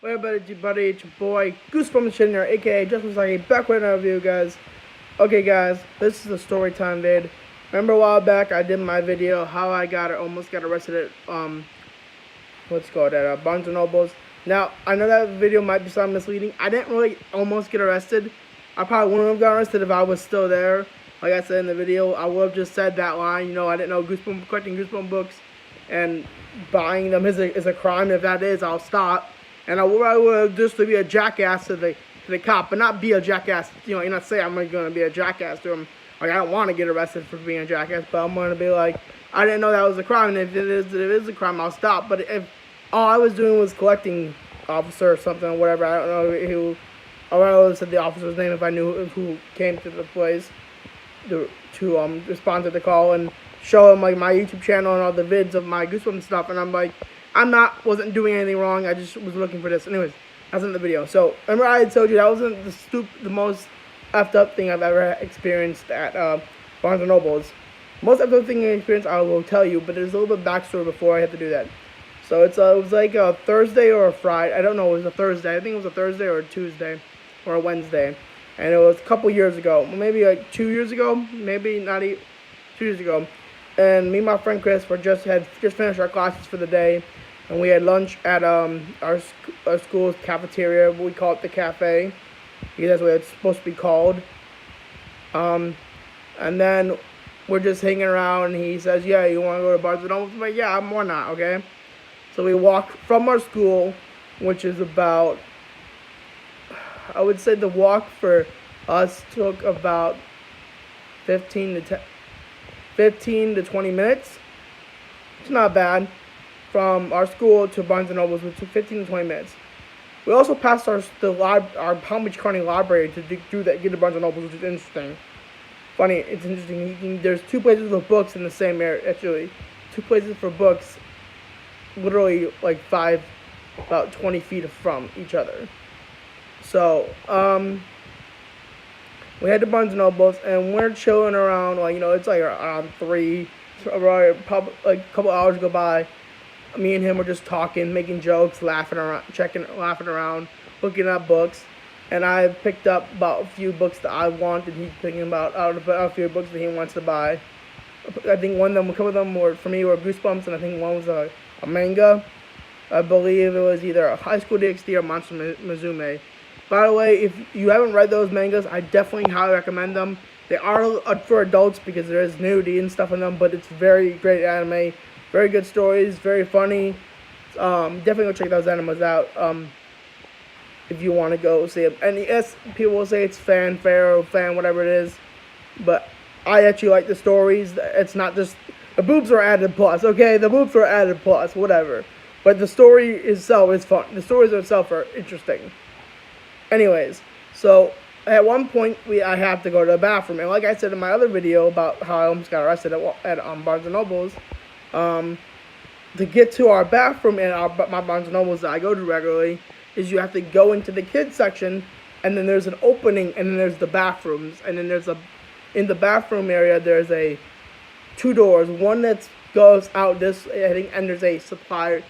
What up, buddy? It's your boy Goosebumps Jr., aka Just Was Like back with another video, guys. Okay, guys, this is a story time vid. Remember a while back I did my video how I almost got arrested at what's it called at Barnes and Nobles. Now I know that video might be somewhat misleading. I didn't really almost get arrested. I probably wouldn't have got arrested if I was still there. Like I said in the video, I would have just said that line. You know, I didn't know collecting Goosebump books and buying them is a crime. If that is, I'll stop. And I would just to be a jackass to the cop, but not be a jackass. You know, you're not saying I'm going to be a jackass to him. Like, I don't want to get arrested for being a jackass, but I'm going to be like, I didn't know that was a crime, and if it is a crime, I'll stop. But if all I was doing was collecting officer or something or whatever, I don't know who, I would have said the officer's name if I knew who came to the place to respond to the call and show him like my YouTube channel and all the vids of my Goosebumps stuff, and I'm like, wasn't doing anything wrong. I just was looking for this. Anyways, that's in the video. So remember I had told you that wasn't the most effed up thing I've ever experienced at Barnes and Nobles. Most effed up thing I experienced, I will tell you, but there's a little bit of backstory before I had to do that. So it was like a Thursday or a Friday. I don't know. It was a Thursday. I think it was a Thursday or a Tuesday or a Wednesday, and it was a couple years ago, maybe like 2 years ago, maybe not even 2 years ago. And me and my friend Chris had just finished our classes for the day, and we had lunch at our school's cafeteria. We call it the cafe, because that's what it's supposed to be called. And then we're just hanging around, and he says, "Yeah, you want to go to Barnes and Nobles?" I'm like, "Yeah, why not?" Okay. So we walk from our school, which is about, I would say the walk for us took about 15 to 20 minutes. It's not bad. From our school to Barnes and Nobles, which took 15 to 20 minutes. We also passed our Palm Beach County Library to get to Barnes and Nobles, which is interesting. Funny, it's interesting. There's two places with books in the same area, actually. Two places for books, literally like about 20 feet from each other. So, we had to Barnes and Nobles, and we're chilling around. Like, you know, it's like around 3, probably like a couple hours go by. Me and him were just talking, making jokes, laughing around, looking at books. And I picked up about a few books that I want, and he's picking about out of a few books that he wants to buy. I think a couple of them were Goosebumps, and I think one was a manga. I believe it was either a High School DxD or Monster Musume. By the way, if you haven't read those mangas, I definitely highly recommend them. They are for adults because there is nudity and stuff in them, but it's very great anime. Very good stories, very funny. Definitely go check those animes out if you want to go see them. And yes, people will say it's fanfare or whatever it is, but I actually like the stories. It's not just the boobs are added plus. Okay, the boobs are added plus, whatever. But the story itself is fun. The stories itself are interesting. Anyways, so at one point I have to go to the bathroom, and like I said in my other video about how I almost got arrested at Barnes and Nobles. To get to our bathroom in my Barnes and Nobles that I go to regularly, is you have to go into the kids section, and then there's an opening, and then there's the bathrooms, and then in the bathroom area there's two doors, one that goes out this, I think, and there's a supply,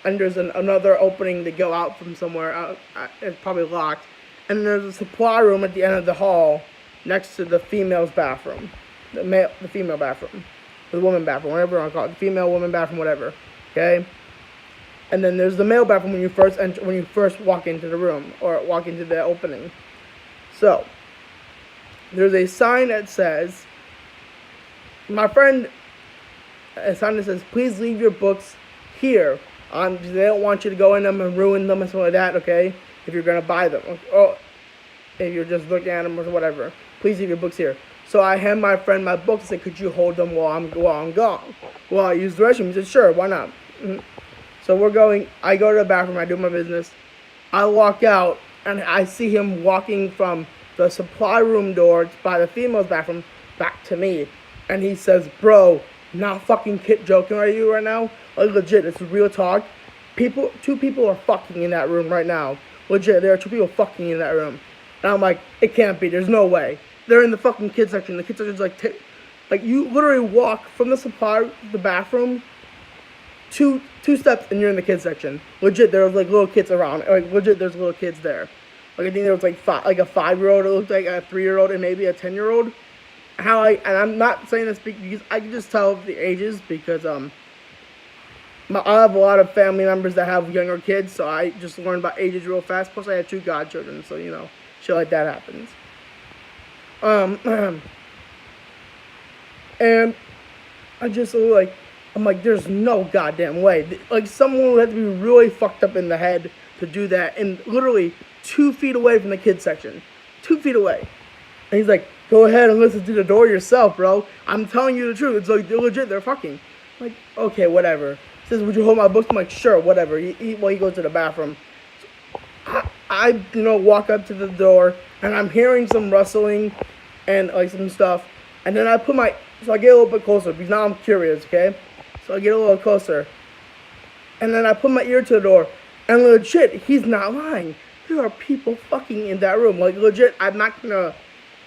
and there's another opening to go out from somewhere. It's probably locked, and then there's a supply room at the end of the hall next to the female's bathroom, the female bathroom. The woman bathroom, whatever you want to call it, the female, woman bathroom, whatever. Okay, and then there's the male bathroom when you first walk into the room or walk into the opening. So there's a sign that says, my friend, a sign that says, "Please leave your books here." They don't want you to go in them and ruin them and stuff like that. Okay, if you're gonna buy them, or if you're just looking at them or whatever, please leave your books here. So I hand my friend my books and said, "Could you hold them while I'm gone?" Well, I use the restroom. He said, "Sure, why not?" So I go to the bathroom, I do my business. I walk out, and I see him walking from the supply room door by the female's bathroom back to me. And he says, "Bro, not fucking joking are you right now? Like, legit, it's real talk. Two people are fucking in that room right now. Legit, there are 2 people fucking in that room." And I'm like, it can't be. There's no way. They're in the fucking kids section. The kids section's like you literally walk from the bathroom two steps and you're in the kids section. Legit, there was like little kids around. Like legit, there's little kids there. Like I think there was like a 5-year-old. It looked like a 3-year-old and maybe a 10-year-old. And I'm not saying this because I can just tell the ages because I have a lot of family members that have younger kids, so I just learned about ages real fast. Plus, I had 2 godchildren, so you know, shit like that happens. And I just like, I'm like, there's no goddamn way. Like, someone would have to be really fucked up in the head to do that, and literally 2 feet away from the kids section, 2 feet away. And he's like, go ahead and listen to the door yourself, bro. I'm telling you the truth. It's like, they're legit, they're fucking. I'm like, okay, whatever. He says, would you hold my books? I'm like, sure, whatever. He goes to the bathroom. So I walk up to the door, and I'm hearing some rustling and like some stuff. And then I get a little bit closer because now I'm curious, okay? So I get a little closer. And then I put my ear to the door. And legit, he's not lying. There are people fucking in that room. Like, legit, I'm not gonna...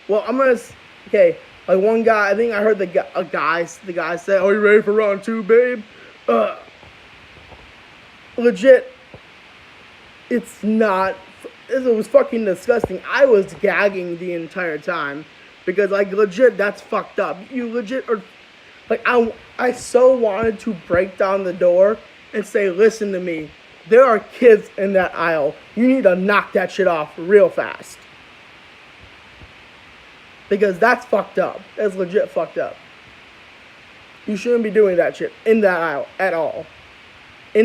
Well, okay, like one guy, I think I heard the guy say, "Are you ready for round 2, babe?" Legit, it was fucking disgusting. I was gagging the entire time because, like, legit, that's fucked up. You legit are, like, I so wanted to break down the door and say, "Listen to me, there are kids in that aisle. You need to knock that shit off real fast." Because that's fucked up. That's legit fucked up. You shouldn't be doing that shit in that aisle at all. It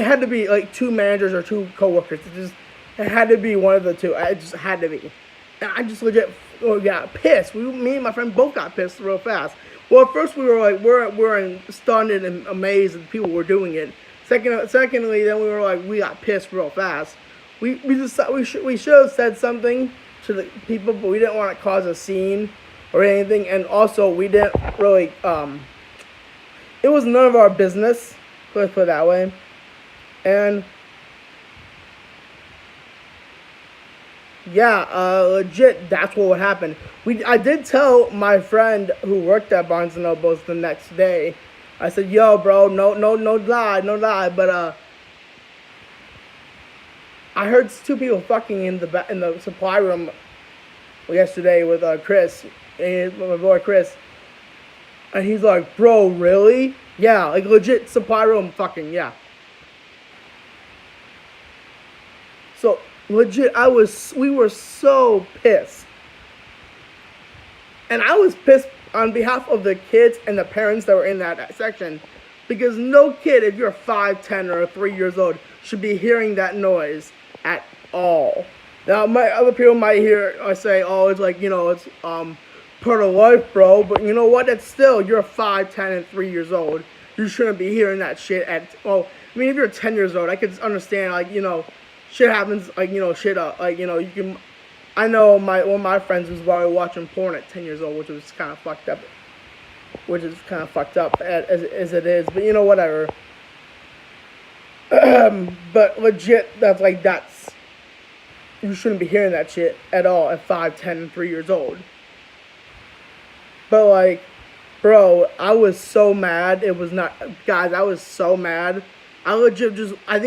had to be like 2 managers or 2 coworkers. It had to be one of the 2. It just had to be. And I just legit got pissed. Me and my friend both got pissed real fast. Well, at first we were like, we're stunned and amazed that people were doing it. Secondly, then we were like, we got pissed real fast. We should have said something to the people, but we didn't want to cause a scene or anything. And also, we didn't really, it was none of our business, let's put it that way. And yeah, legit, that's what would happen. I did tell my friend who worked at Barnes & Noble's the next day. I said, yo, bro, no lie, but, I heard 2 people fucking in the supply room yesterday with Chris, my boy Chris, and he's like, bro, really? Yeah, like legit supply room fucking, yeah. So legit, we were so pissed, and I was pissed on behalf of the kids and the parents that were in that section, because no kid, if you're 5, 10, or 3 years old, should be hearing that noise at all. Now, other people might hear or say, "Oh, it's like, it's part of life, bro." But you know what? It's still, you're 5, 10, and 3 years old. You shouldn't be hearing that shit if you're 10 years old, I could understand, like, shit happens, like, shit up, like, you can. I know one of my friends was watching porn at 10 years old, which was kind of fucked up. Which is kind of fucked up as it is, but whatever. But legit, you shouldn't be hearing that shit at all at 5, 10, and 3 years old. But like, bro, I was so mad. I was so mad. I legit I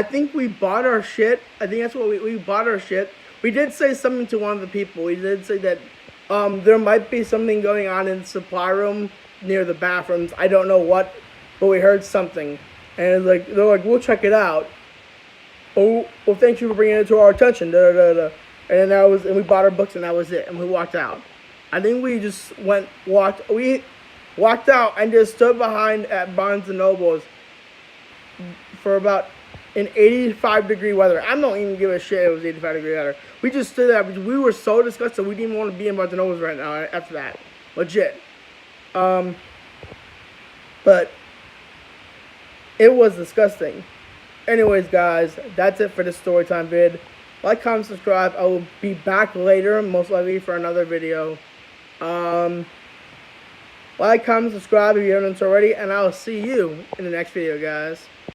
think we bought our shit. I think that's what we bought our shit. We did say something to one of the people. We did say that there might be something going on in the supply room near the bathrooms. I don't know what, but we heard something. And they're like, we'll check it out. Oh, well, thank you for bringing it to our attention. And then we bought our books, and that was it. And we walked out. I think we just we walked out and just stood behind at Barnes & Noble's for about in 85-degree weather. I don't even give a shit it was 85-degree weather. We just stood there because we were so disgusted. We didn't even want to be in Barnes & Noble's right now after that. Legit. But it was disgusting. Anyways, guys, that's it for this storytime vid. Like, comment, subscribe. I will be back later, most likely for another video. Like, comment, subscribe if you haven't already, and I'll see you in the next video, guys.